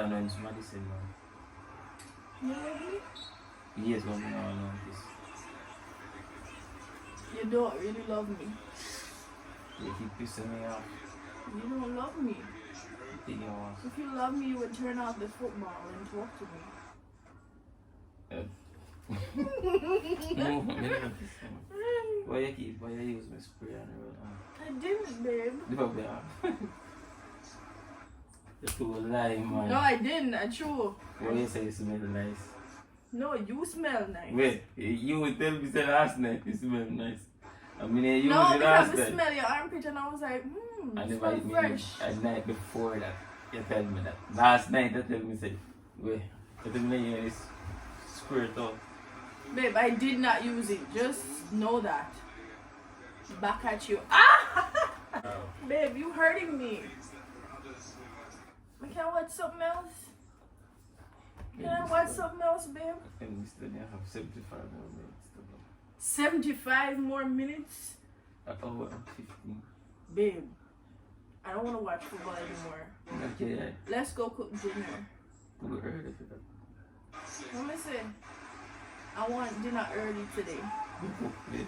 understand when somebody say no. You love me? Yes, but me now know this. You don't really love me. You keep pissing me off. You don't love me. Think you want. If you love me, you would turn off the football and talk to me. No, me never kiss him. Why you use my spray on the road? I didn't, babe. Never be off. You're too lying, man. No, I didn't. I true. Why you say you smell nice? No, you smell nice. Wait, you would tell me say last night you smell nice. I mean, you no, was it last because I night. smell your armpit and I was like, And it if I smells fresh. a night before that, you tell me that. Last night you tell me say, wait, you tell me you is squirt out. Babe, I did not use it. Just know that. Back at you. Ah! Babe, you hurting me. Can I watch something else? Can I watch something else, babe? And we still have 75 more minutes to go. 75 more minutes? An hour and 15. Babe, I don't want to watch football anymore. Okay, Let's go cook dinner. we'll go early for that. Let me see. I want dinner early today. We'll cook, babe.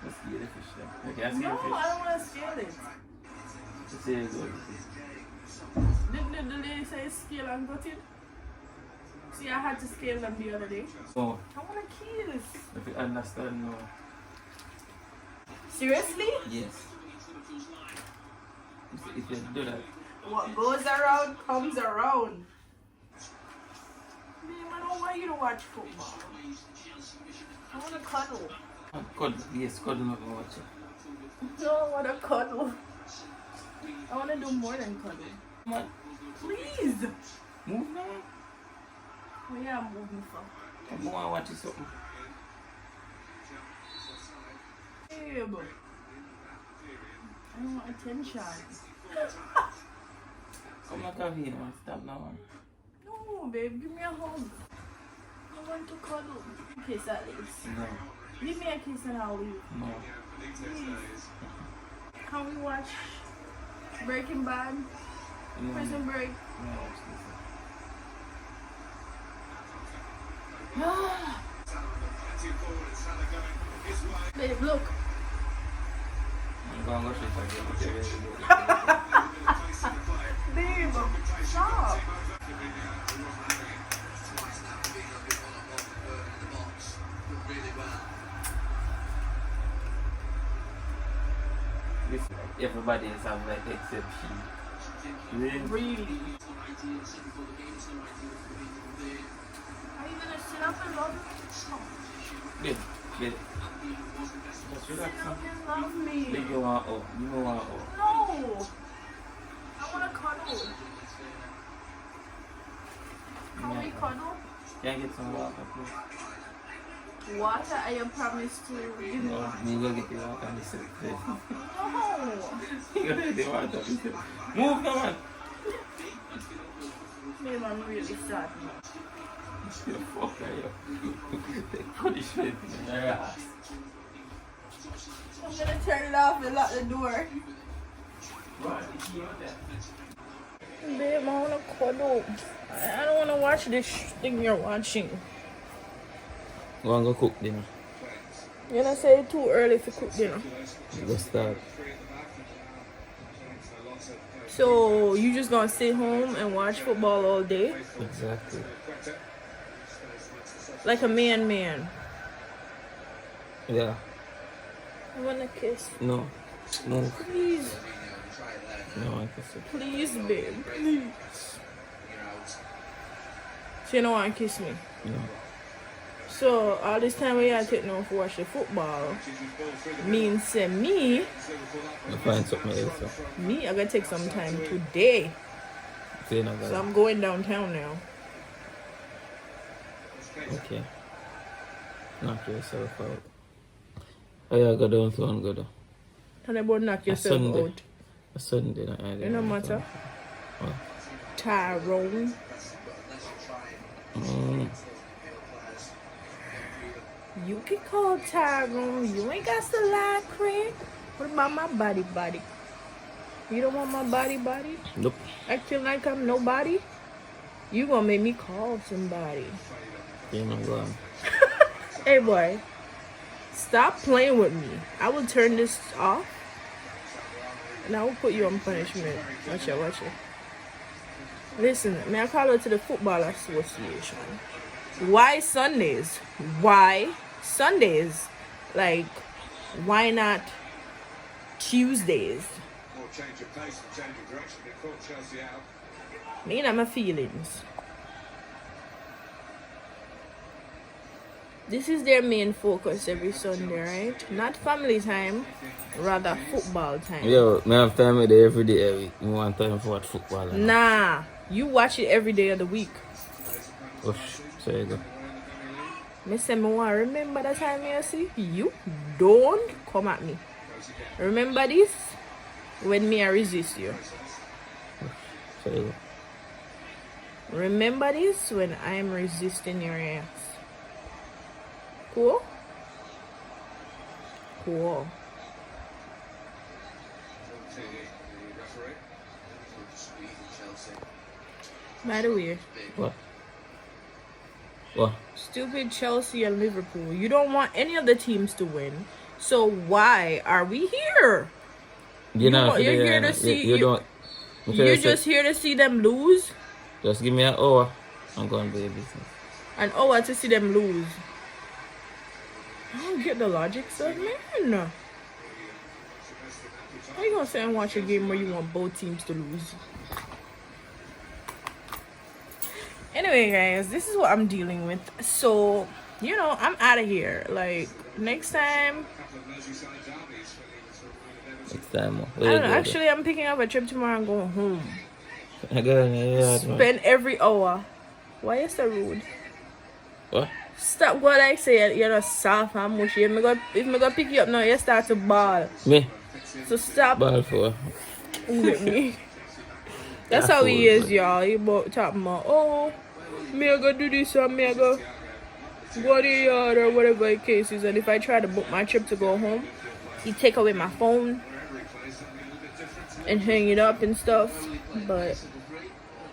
Let's get the fish then. Okay, I see No, the fish. I don't want to scale it. Let's see it go. Did the lady say scale and got it? See, I had to scale them the other day. Oh, I want to kiss. if you understand now. Seriously? Yes. If you do that. What goes around comes around. Babe, I don't want you to watch football. I want to cuddle. Cuddle, yes, cuddle not gonna watch it. No, I want to cuddle. I want to do more than cuddle. Come on, Please. move now. Oh yeah, I'm moving for. Come on, watch something. Babe. I don't want attention. Come on, Kavine, man. Stop now, man. No, babe, give me a hug. I want to cuddle. Kiss at least. No, Give me a kiss and I'll leave. no. Please. Can we watch Breaking Bad? No, Prison Break? no, watch this. Babe, look. I'm going to go straight again. Babe, stop. Listen, everybody else have like except she. Really? Really? Are you gonna sit up and love me? Babe, just relax Sit now. up and love me. Babe, you want out. You know want out. No. I wanna cuddle. Can we cuddle? Can I get some water, please? Water, I promise to give me. No, me go get the water and listen, please. No. You go get the water, listen. Move, come on. Babe, I'm really sad now. The fuck are you? Put the shit in your ass. I'm gonna turn it off and lock the door. Babe, I wanna cuddle. I don't wanna watch this thing you're watching. You want to go cook dinner? You're gonna say it's too early to cook dinner. Go start. So you just gonna sit home and watch football all day? Exactly. Like a man. Yeah. I wanna kiss. No. Move. Please. No, I can sit. Please, babe. Please. So you don't wanna kiss me? No. So all this time we had to take now to watch the football means say me, I'll find something else. I gotta take some time today. So I'm going downtown now. okay. Knock yourself out. Oh yeah, go downtown, go down. Tell about knock yourself Sunday. out. A Sunday night. It no matter. What? Tyrone. You can call Tyrone. You ain't got to lie, Craig. What about my body? You don't want my body? Nope. Acting like I'm nobody? You gonna make me call somebody. Yeah, no go on. Hey boy, stop playing with me. I will turn this off and I will put you on punishment. Watch it, watch it. Listen, may I call it to the Football Association? Why Sundays? Why Sundays? Like, why not Tuesdays? Me and my feelings. This is their main focus every Sunday, right? Not family time, rather football time. Yo, me have time with it every day every week. Me want time for watch football. Nah, you watch it every day of the week. Oh, so you go. Me say me want remember that time you see? You don't come at me. Remember this? When me I resist you. So you go. Remember this when I'm resisting your ass. Cool? Cool. By the way, What? What? stupid Chelsea and Liverpool. You don't want any of the teams to win. So why are we here? You know, you're here to see. You don't. You're just here to see them lose. Just give me an hour. I'm going to do your business. An hour to see them lose. I don't get the logic, son, man. How you gonna say and watch a game where you want both teams to lose? Anyway, guys, this is what I'm dealing with. So, you know, I'm out of here. Like, next time. Next time. I don't know. Actually, I'm picking up a trip tomorrow and going home. I go in the Spend every hour. Why is that rude? What? Stop what I say. You're not soft and mushy. If I go pick you up now, you start to ball. Me? So stop Ball for? with me. That's how he is, y'all. He about talking about, oh, me I go do this or me I go to the yard or whatever the case is. And if I try to book my trip to go home, he take away my phone and hang it up and stuff. But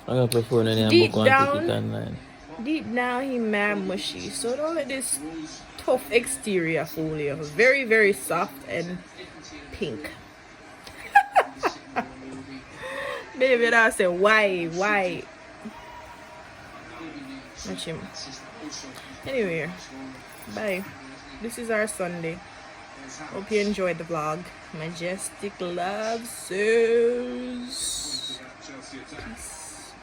I'm going to put phone in there deep and book one ticket online. deep down, he mad mushy. So don't let this tough exterior fool you. Very, very soft and pink. Baby, I say why? Watch him. Anyway, bye. This is our Sunday. Hope you enjoyed the vlog. Majestic love says peace.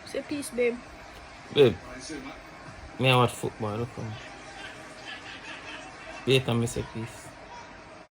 Say peace, babe. Babe, me I watch football. Look for me. Wait and me say peace.